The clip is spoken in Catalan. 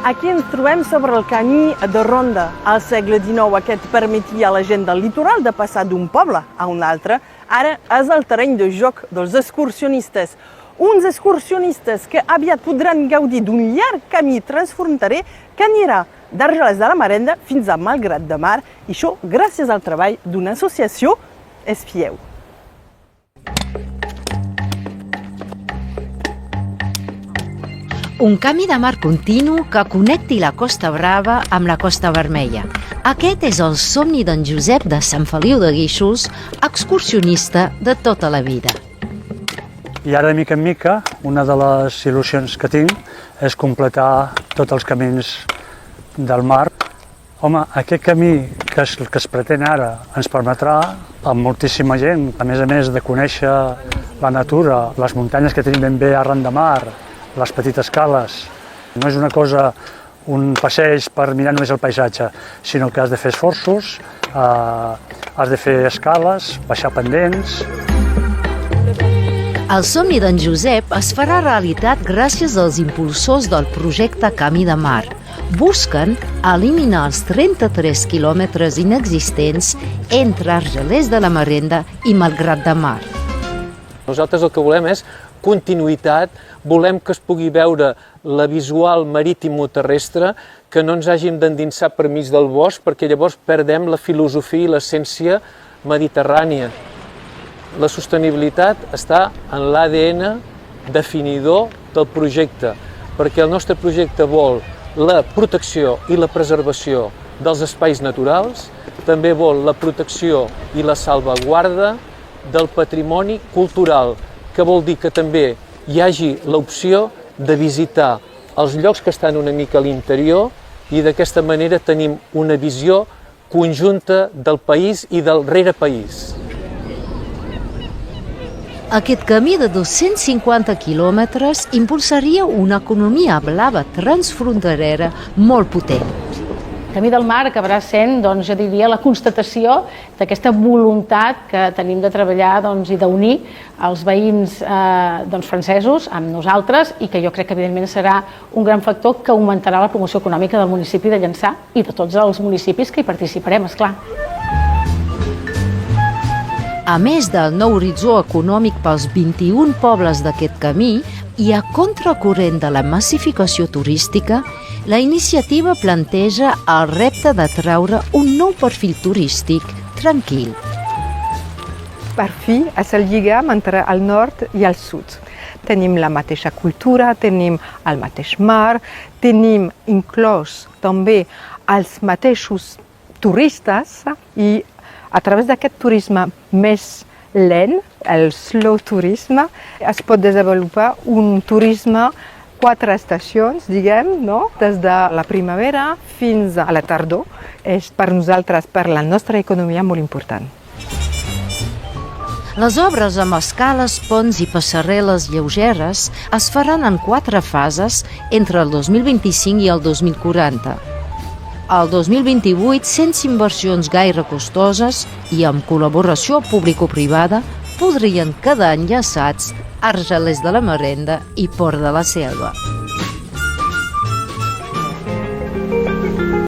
Aquí ens trobem sobre el camí de ronda. Al segle XIX aquest permetia a la gent del litoral de passar d'un poble a un altre. Ara és el terreny de joc dels excursionistes. Uns excursionistes que aviat podran gaudir d'un llarg camí transfronterer que anirà d'Argelers de la Marenda fins a Malgrat de Mar, i això gràcies al treball d'una associació, Espieu. Un camí de mar continu que connecti la Costa Brava amb la Costa Vermella. Aquest és el somni d'en Josep de Sant Feliu de Guíxols, excursionista de tota la vida. I ara, de mica en mica, una de les il·lusions que tinc és completar tots els camins del mar. Home, aquest camí que es pretén ara ens permetrà a moltíssima gent, a més de conèixer la natura, les muntanyes que tenim ben bé arran de mar, les petites cales. No és una cosa, un passeig per mirar només el paisatge, sinó que has de fer esforços, has de fer escales, baixar pendents. El somni d'en Josep es farà realitat gràcies als impulsors del projecte Camí de Mar. Busquen eliminar els 33 quilòmetres inexistents entre Argelers de la Marenda i Malgrat de Mar. Nosaltres el que volem és continuïtat, volem que es pugui veure la visual marítim-terrestre, que no ens hàgim d'endinsar per mig del bosc, perquè llavors perdem la filosofia i l'essència mediterrània. La sostenibilitat està en l'ADN definidor del projecte, perquè el nostre projecte vol la protecció i la preservació dels espais naturals, també vol la protecció i la salvaguarda del patrimoni cultural, que vol dir que també hi hagi l'opció de visitar els llocs que estan una mica a l'interior i d'aquesta manera tenim una visió conjunta del país i del rerepaís. Aquest camí de 250 quilòmetres impulsaria una economia blava transfronterera molt potent. El Camí del Mar acabarà sent, jo diria, la constatació d'aquesta voluntat que tenim de treballar i d'unir els veïns francesos amb nosaltres, i que jo crec que evidentment serà un gran factor que augmentarà la promoció econòmica del municipi de Llançà i de tots els municipis que hi participarem, esclar. A més del nou horitzó econòmic pels 21 pobles d'aquest camí i a contracorrent de la massificació turística, la iniciativa planteja el repte d'atraure un nou perfil turístic tranquil. Per fi és el lligam entre el nord i el sud. Tenim la mateixa cultura, tenim el mateix mar, tenim inclòs també els mateixos turistes, i a través d'aquest turisme més lent, el slow turisme, es pot desenvolupar un turisme 4 estacions, diguem, des de la primavera fins a la tardor. És per nosaltres, per la nostra economia, molt important. Les obres amb escales, ponts i passarel·les lleugeres es faran en 4 fases entre el 2025 i el 2040. Al 2028, sense inversions gaire costoses i amb col·laboració público-privada, podrien quedar enllaçats Argelers de la Marenda i Port de la Selva.